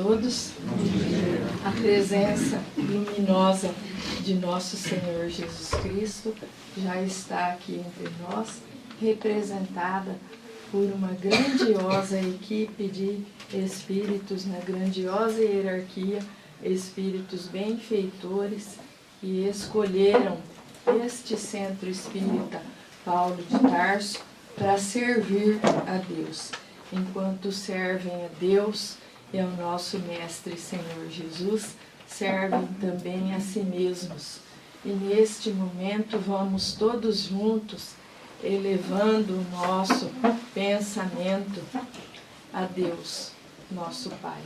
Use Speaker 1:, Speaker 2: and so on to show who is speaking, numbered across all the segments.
Speaker 1: todos. A presença luminosa de nosso Senhor Jesus Cristo já está aqui entre nós, representada por uma grandiosa equipe de espíritos, na grandiosa hierarquia, espíritos benfeitores que escolheram este Centro Espírita Paulo de Tarso para servir a Deus. Enquanto servem a Deus e ao nosso Mestre Senhor Jesus, servem também a si mesmos. E neste momento vamos todos juntos elevando o nosso pensamento a Deus, nosso Pai,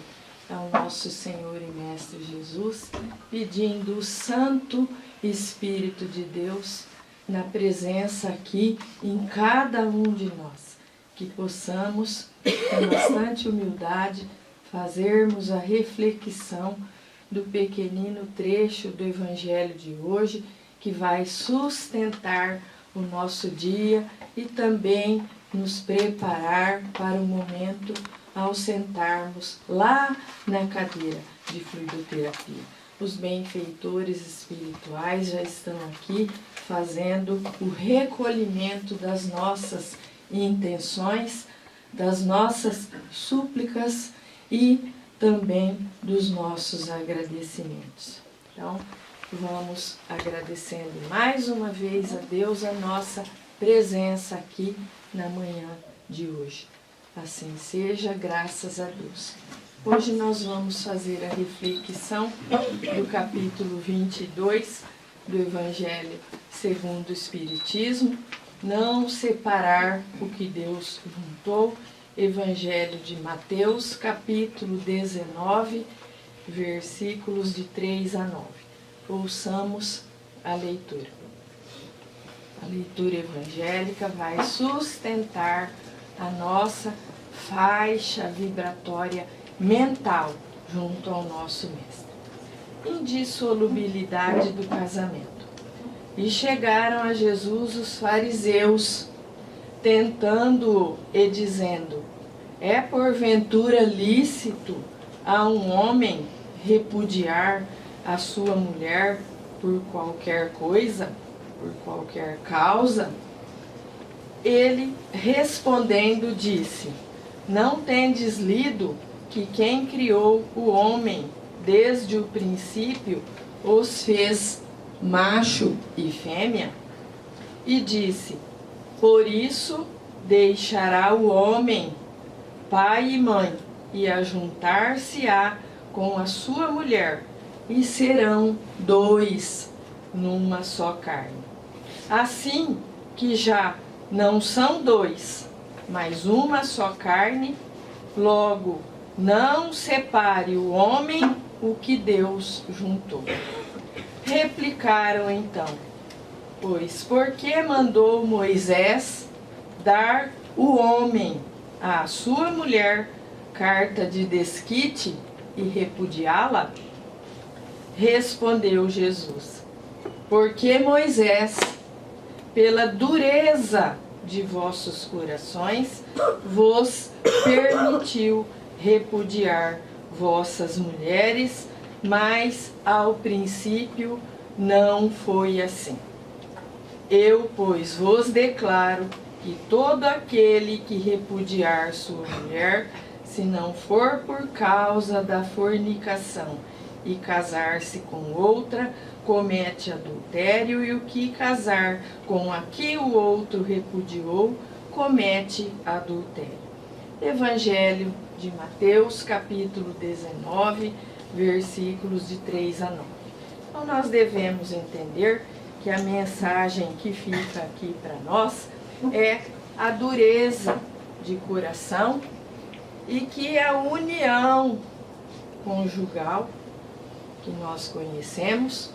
Speaker 1: ao nosso Senhor e Mestre Jesus, pedindo o Santo Espírito de Deus na presença aqui em cada um de nós, que possamos, com bastante humildade, fazermos a reflexão do pequenino trecho do Evangelho de hoje, que vai sustentar o nosso dia e também nos preparar para o momento ao sentarmos lá na cadeira de fluidoterapia. Os benfeitores espirituais já estão aqui fazendo o recolhimento das nossas intenções, das nossas súplicas e também dos nossos agradecimentos. Então, vamos agradecendo mais uma vez a Deus a nossa presença aqui na manhã de hoje. Assim seja, graças a Deus. Hoje nós vamos fazer a reflexão do capítulo 22 do Evangelho segundo o Espiritismo, não separar o que Deus juntou, Evangelho de Mateus, capítulo 19, versículos de 3 a 9. Ouçamos a leitura. A leitura evangélica vai sustentar a nossa faixa vibratória mental junto ao nosso Mestre. Indissolubilidade do casamento. E chegaram a Jesus os fariseus, tentando-o e dizendo: é porventura lícito a um homem repudiar a sua mulher por qualquer coisa, por qualquer causa? Ele, respondendo, disse: não tendes lido que quem criou o homem desde o princípio os fez macho e fêmea? E disse: por isso deixará o homem pai e mãe, e ajuntar-se-á com a sua mulher, e serão dois numa só carne. Assim que já não são dois, mas uma só carne, logo não separe o homem o que Deus juntou. Replicaram então: pois por que mandou Moisés dar o homem à sua mulher carta de desquite e repudiá-la? Respondeu Jesus: porque Moisés, pela dureza de vossos corações, vos permitiu repudiar vossas mulheres, mas ao princípio não foi assim. Eu, pois, vos declaro que todo aquele que repudiar sua mulher, se não for por causa da fornicação e casar-se com outra, comete adultério, e o que casar com a que o outro repudiou, comete adultério. Evangelho de Mateus, capítulo 19, versículos de 3 a 9. Então nós devemos entender que a mensagem que fica aqui para nós é a dureza de coração e que a união conjugal que nós conhecemos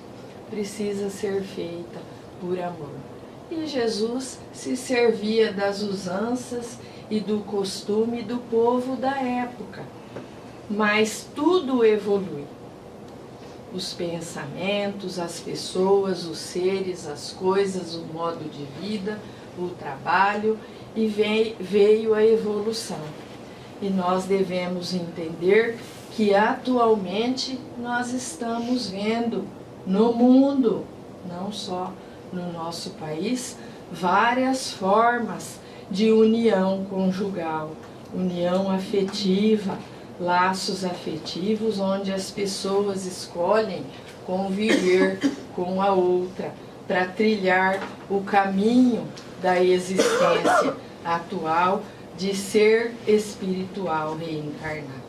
Speaker 1: precisa ser feita por amor. E Jesus se servia das usanças e do costume do povo da época, mas tudo evolui. Os pensamentos, as pessoas, os seres, as coisas, o modo de vida, o trabalho, e veio a evolução. E nós devemos entender que atualmente nós estamos vendo no mundo, não só no nosso país, várias formas de união conjugal, união afetiva, laços afetivos, onde as pessoas escolhem conviver com a outra para trilhar o caminho da existência atual de ser espiritual reencarnado.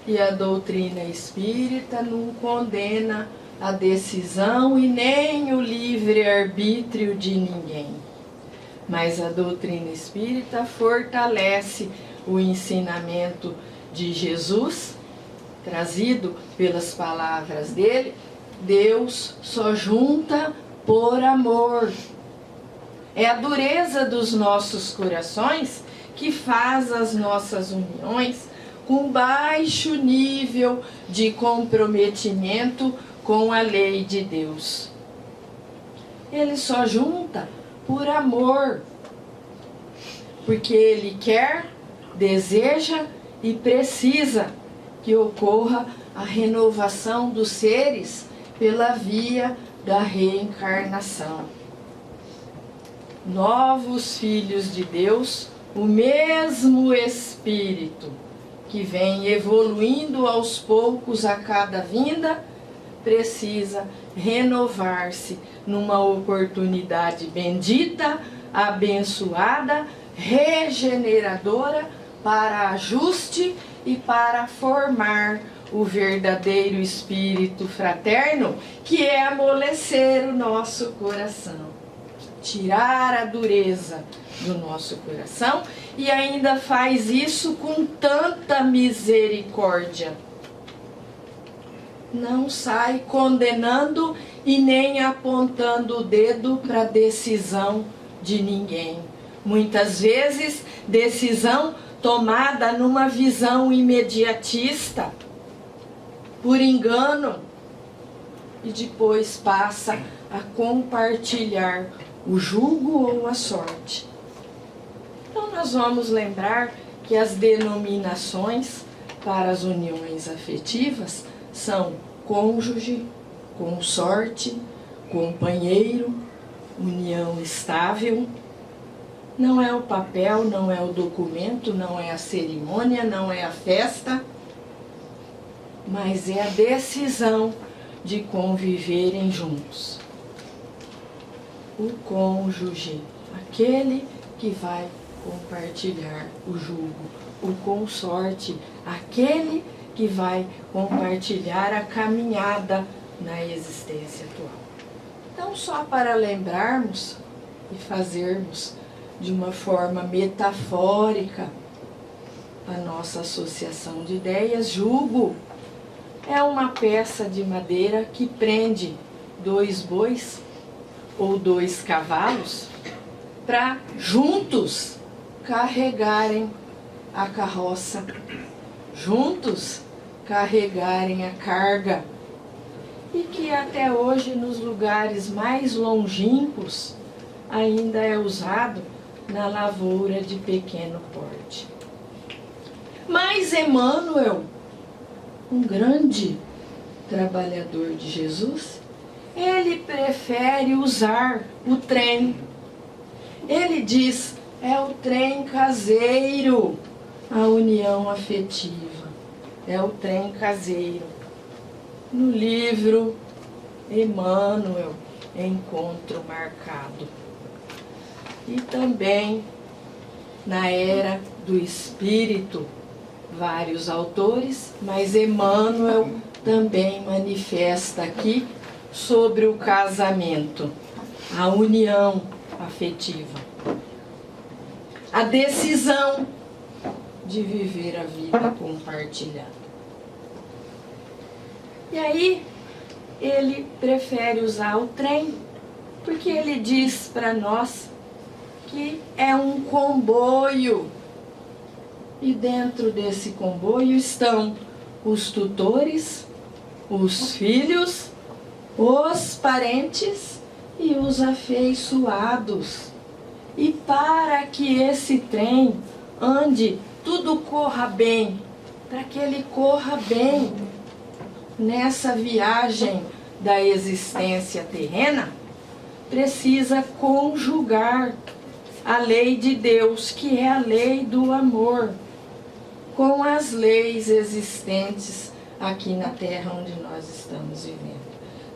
Speaker 1: E a doutrina espírita não condena a decisão e nem o livre-arbítrio de ninguém. Mas a doutrina espírita fortalece o ensinamento de Jesus, trazido pelas palavras dele: Deus só junta por amor. É a dureza dos nossos corações que faz as nossas uniões com baixo nível de comprometimento com a lei de Deus. Ele só junta por amor, porque ele quer, deseja e precisa que ocorra a renovação dos seres pela via da reencarnação. Novos filhos de Deus, o mesmo Espírito que vem evoluindo aos poucos a cada vinda, precisa renovar-se numa oportunidade bendita, abençoada, regeneradora, para ajuste e para formar o verdadeiro espírito fraterno, que é amolecer o nosso coração, tirar a dureza do nosso coração, e ainda faz isso com tanta misericórdia. Não sai condenando e nem apontando o dedo para a decisão de ninguém. Muitas vezes, decisão tomada numa visão imediatista, por engano, e depois passa a compartilhar o jugo ou a sorte. Então nós vamos lembrar que as denominações para as uniões afetivas são cônjuge, consorte, companheiro, união estável. Não é o papel, não é o documento, não é a cerimônia, não é a festa, mas é a decisão de conviverem juntos. O cônjuge, aquele que vai compartilhar o jugo. O consorte, aquele que vai compartilhar a caminhada na existência atual. Então, só para lembrarmos e fazermos de uma forma metafórica a nossa associação de ideias, jugo é uma peça de madeira que prende 2 bois ou 2 cavalos para juntos carregarem a carroça, juntos carregarem a carga, e que até hoje nos lugares mais longínquos ainda é usado na lavoura de pequeno porte. Mas Emmanuel, um grande trabalhador de Jesus, ele prefere usar o trem. Ele diz: é o trem caseiro, a união afetiva. É o trem caseiro. No livro Emmanuel, Encontro Marcado. E também na Era do Espírito, vários autores, mas Emmanuel também manifesta aqui sobre o casamento, a união afetiva, a decisão de viver a vida compartilhada. E aí ele prefere usar o trem, porque ele diz para nós que é um comboio. E dentro desse comboio estão os tutores, os filhos, os parentes e os afeiçoados. E para que esse trem ande, tudo corra bem para que ele corra bem nessa viagem da existência terrena, precisa conjugar a lei de Deus, que é a lei do amor, com as leis existentes aqui na terra onde nós estamos vivendo.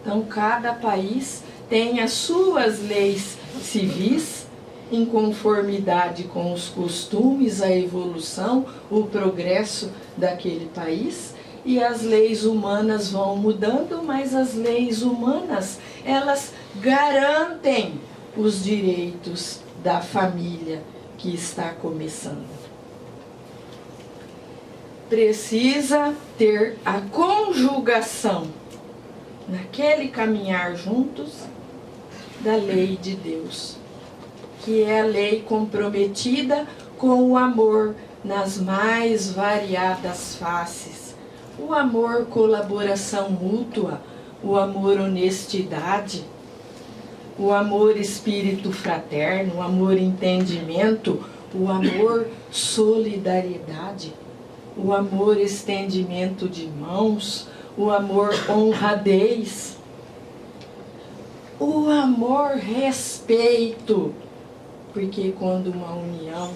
Speaker 1: Então, cada país tem as suas leis civis, em conformidade com os costumes, a evolução, o progresso daquele país, e as leis humanas vão mudando, mas as leis humanas, elas garantem os direitos da família que está começando. Precisa ter a conjugação naquele caminhar juntos da lei de Deus, que é a lei comprometida com o amor nas mais variadas faces. O amor colaboração mútua, o amor honestidade, o amor espírito fraterno, o amor entendimento, o amor solidariedade, o amor estendimento de mãos, o amor honradez, o amor respeito, porque quando uma união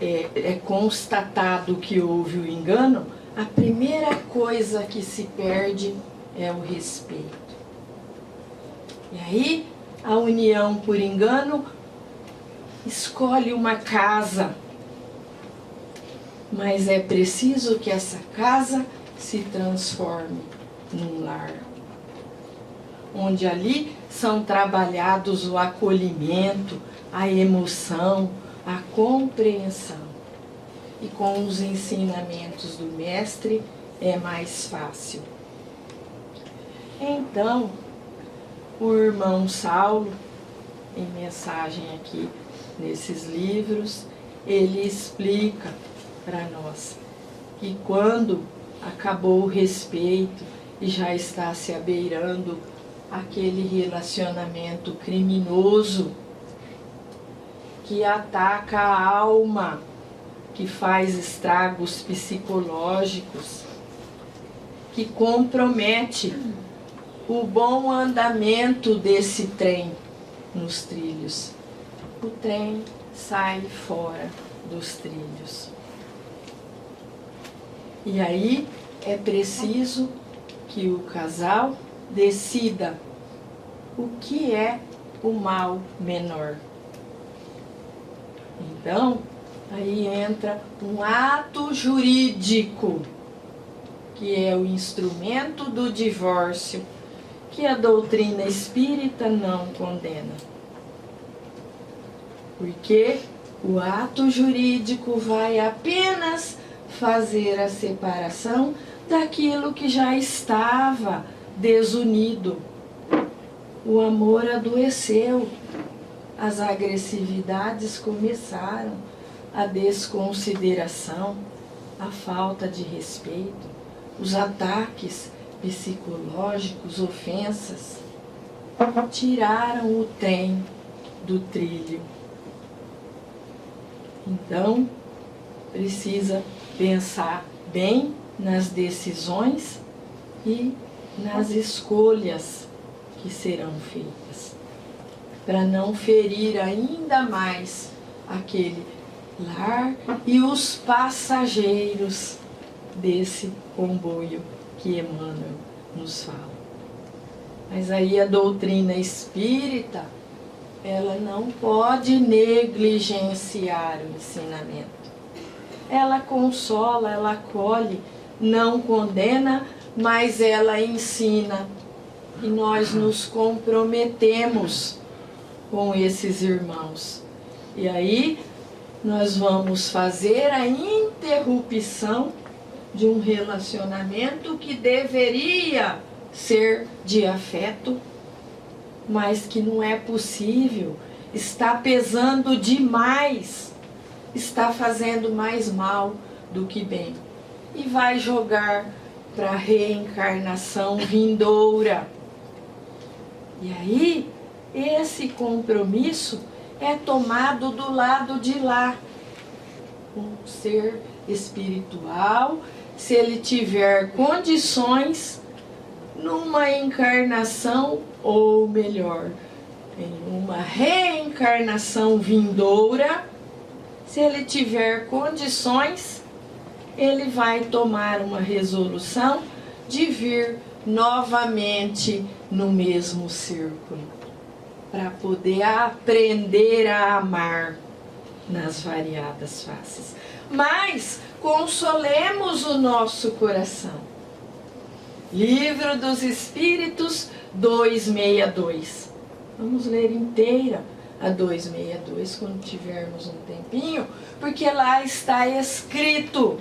Speaker 1: é constatado que houve o engano, a primeira coisa que se perde é o respeito. E aí, a união por engano escolhe uma casa, mas é preciso que essa casa se transforme num lar, onde ali são trabalhados o acolhimento, a emoção, a compreensão. E com os ensinamentos do mestre é mais fácil. Então, o irmão Saulo, em mensagem aqui nesses livros, ele explica para nós que quando acabou o respeito e já está se abeirando aquele relacionamento criminoso que ataca a alma, que faz estragos psicológicos, que compromete o bom andamento desse trem nos trilhos. O trem sai fora dos trilhos. E aí é preciso que o casal decida o que é o mal menor. Então, aí entra um ato jurídico, que é o instrumento do divórcio, que a doutrina espírita não condena. Porque o ato jurídico vai apenas fazer a separação daquilo que já estava desunido. O amor adoeceu, as agressividades começaram, a desconsideração, a falta de respeito, os ataques psicológicos, ofensas, tiraram o trem do trilho. Então, precisa pensar bem nas decisões e nas escolhas que serão feitas, para não ferir ainda mais aquele lar e os passageiros desse comboio que Emmanuel nos fala. Mas aí a doutrina espírita, ela não pode negligenciar o ensinamento. Ela consola, ela acolhe, não condena, mas ela ensina. E nós nos comprometemos com esses irmãos. E aí nós vamos fazer a interrupção de um relacionamento que deveria ser de afeto, mas que não é possível, está pesando demais, está fazendo mais mal do que bem. E vai jogar para a reencarnação vindoura. E aí, esse compromisso é tomado do lado de lá. um ser espiritual, se ele tiver condições, numa encarnação, ou melhor, em uma reencarnação vindoura, se ele tiver condições, ele vai tomar uma resolução de vir novamente no mesmo círculo, para poder aprender a amar nas variadas faces. Mas consolemos o nosso coração. Livro dos Espíritos 262. Vamos ler inteira a 262 quando tivermos um tempinho, porque lá está escrito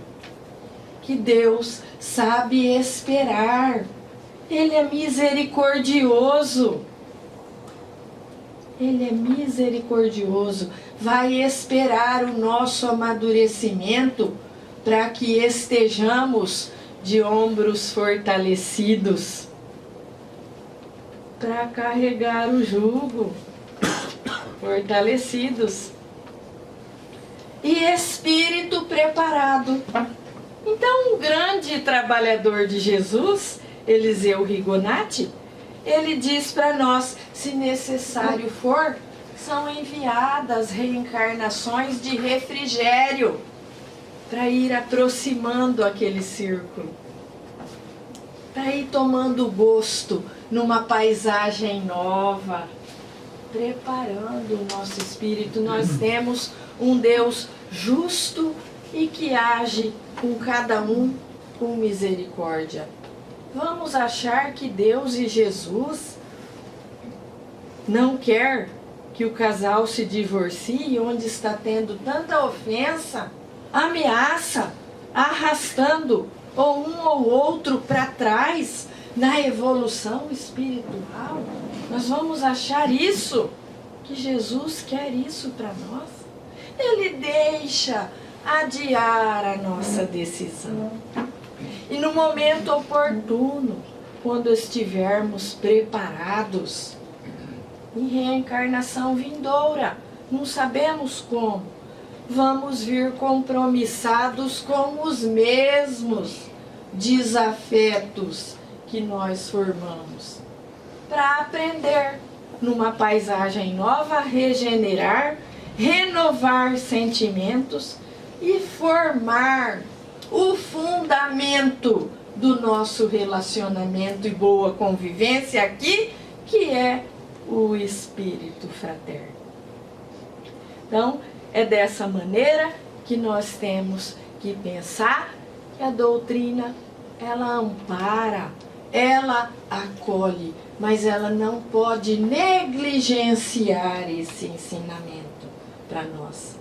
Speaker 1: que Deus sabe esperar. Ele é misericordioso. Ele é misericordioso. Vai esperar o nosso amadurecimento para que estejamos de ombros fortalecidos para carregar o jugo, fortalecidos e espírito preparado. Então, um grande trabalhador de Jesus, Eliseu Rigonati, ele diz para nós, se necessário for, são enviadas reencarnações de refrigério para ir aproximando aquele círculo, para ir tomando gosto numa paisagem nova, preparando o nosso espírito. Nós temos um Deus justo e que age com cada um com misericórdia. Vamos achar que Deus e Jesus não quer que o casal se divorcie, onde está tendo tanta ofensa, ameaça, arrastando ou um ou outro para trás na evolução espiritual? Nós vamos achar isso, que Jesus quer isso para nós? Ele deixa adiar a nossa decisão. E no momento oportuno, quando estivermos preparados, em reencarnação vindoura, não sabemos como, vamos vir compromissados com os mesmos desafetos que nós formamos, para aprender numa paisagem nova, regenerar, renovar sentimentos e formar o fundamento do nosso relacionamento e boa convivência aqui, que é o espírito fraterno. Então, é dessa maneira que nós temos que pensar que a doutrina, ela ampara, ela acolhe, mas ela não pode negligenciar esse ensinamento para nós.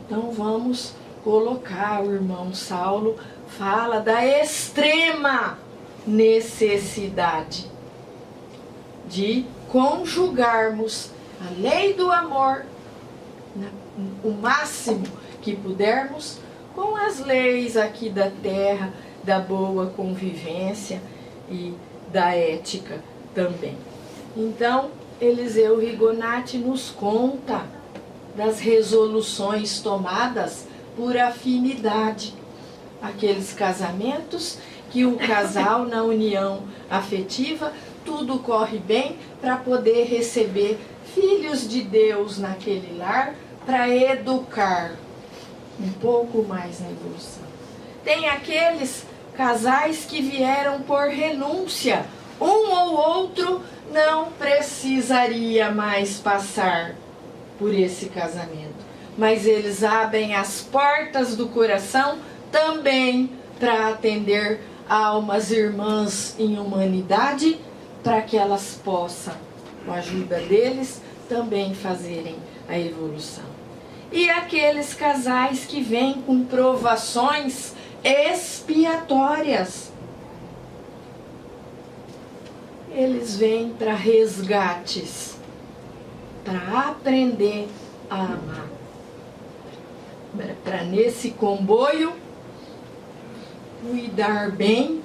Speaker 1: Então vamos colocar, o irmão Saulo fala da extrema necessidade de conjugarmos a lei do amor, o máximo que pudermos, com as leis aqui da terra, da boa convivência e da ética também. Então, Eliseu Rigonati nos conta das resoluções tomadas por afinidade. Aqueles casamentos que o casal, na união afetiva, tudo corre bem para poder receber filhos de Deus naquele lar, para educar um pouco mais na evolução. Tem aqueles casais que vieram por renúncia. Um ou outro não precisaria mais passar por esse casamento, mas eles abrem as portas do coração também para atender almas irmãs em humanidade, para que elas possam, com a ajuda deles, também fazerem a evolução. E aqueles casais que vêm com provações expiatórias, eles vêm para resgates, para aprender a amar, para nesse comboio cuidar bem,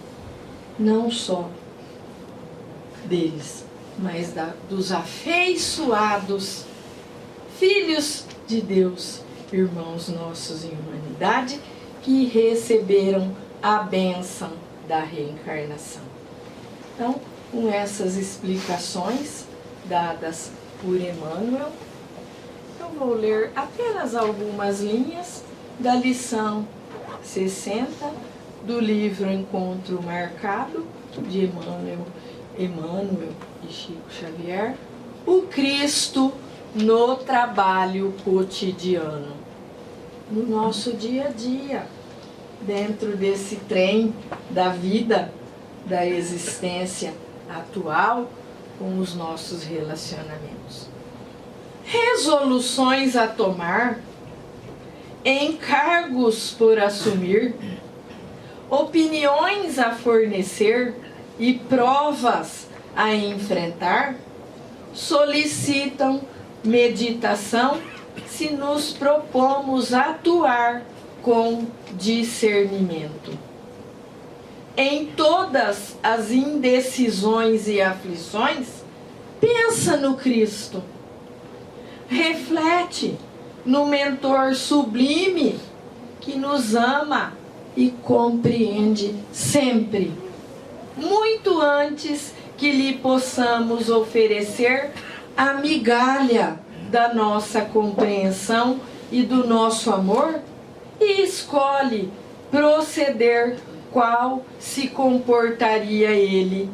Speaker 1: não só deles, mas dos afeiçoados filhos de Deus irmãos nossos em humanidade que receberam a bênção da reencarnação. Então, com essas explicações dadas por Emmanuel, eu vou ler apenas algumas linhas da lição 60 do livro Encontro Marcado, de Emmanuel e Chico Xavier, o Cristo no trabalho cotidiano, no nosso dia a dia, dentro desse trem da vida, da existência atual, com os nossos relacionamentos. Resoluções a tomar, encargos por assumir, opiniões a fornecer e provas a enfrentar, solicitam meditação se nos propomos atuar com discernimento. Em todas as indecisões e aflições, pensa no Cristo. Reflete no mentor sublime que nos ama e compreende sempre, muito antes que lhe possamos oferecer a migalha da nossa compreensão e do nosso amor, e escolhe proceder qual se comportaria ele,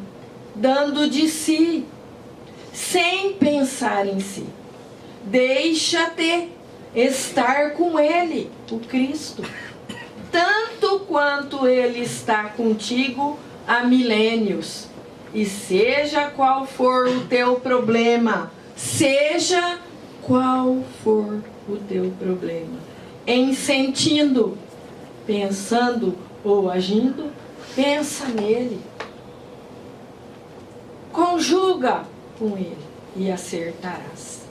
Speaker 1: dando de si, sem pensar em si. Deixa-te estar com ele, o Cristo, tanto quanto ele está contigo há milênios. E seja qual for o teu problema, seja qual for o teu problema, em sentindo, pensando ou agindo, pensa nele. Conjuga com ele e acertarás.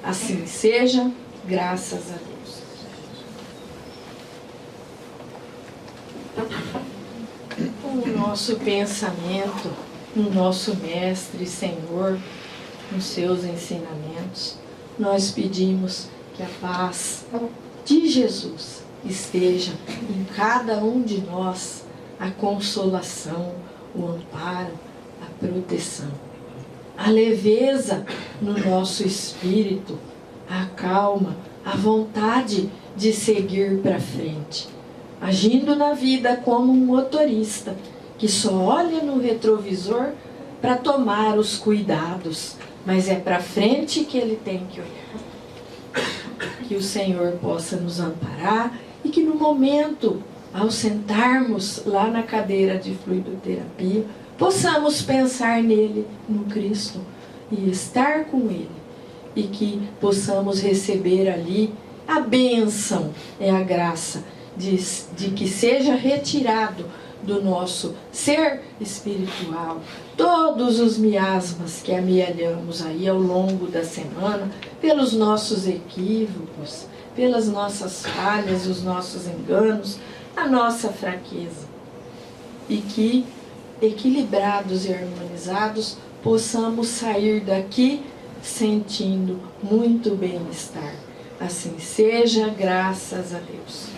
Speaker 1: Assim seja, graças a Deus. Com o nosso pensamento no nosso Mestre e Senhor, nos seus ensinamentos, nós pedimos que a paz de Jesus esteja em cada um de nós, a consolação, o amparo, a proteção, a leveza no nosso espírito, a calma, a vontade de seguir para frente, agindo na vida como um motorista que só olha no retrovisor para tomar os cuidados, mas é para frente que ele tem que olhar. Que o Senhor possa nos amparar e que no momento, ao sentarmos lá na cadeira de fluidoterapia, possamos pensar nele, no Cristo, e estar com ele. E que possamos receber ali a bênção, é a graça, de que seja retirado do nosso ser espiritual todos os miasmas que amealhamos aí ao longo da semana, pelos nossos equívocos, pelas nossas falhas, os nossos enganos, a nossa fraqueza. E que, equilibrados e harmonizados, possamos sair daqui sentindo muito bem-estar. Assim seja, graças a Deus.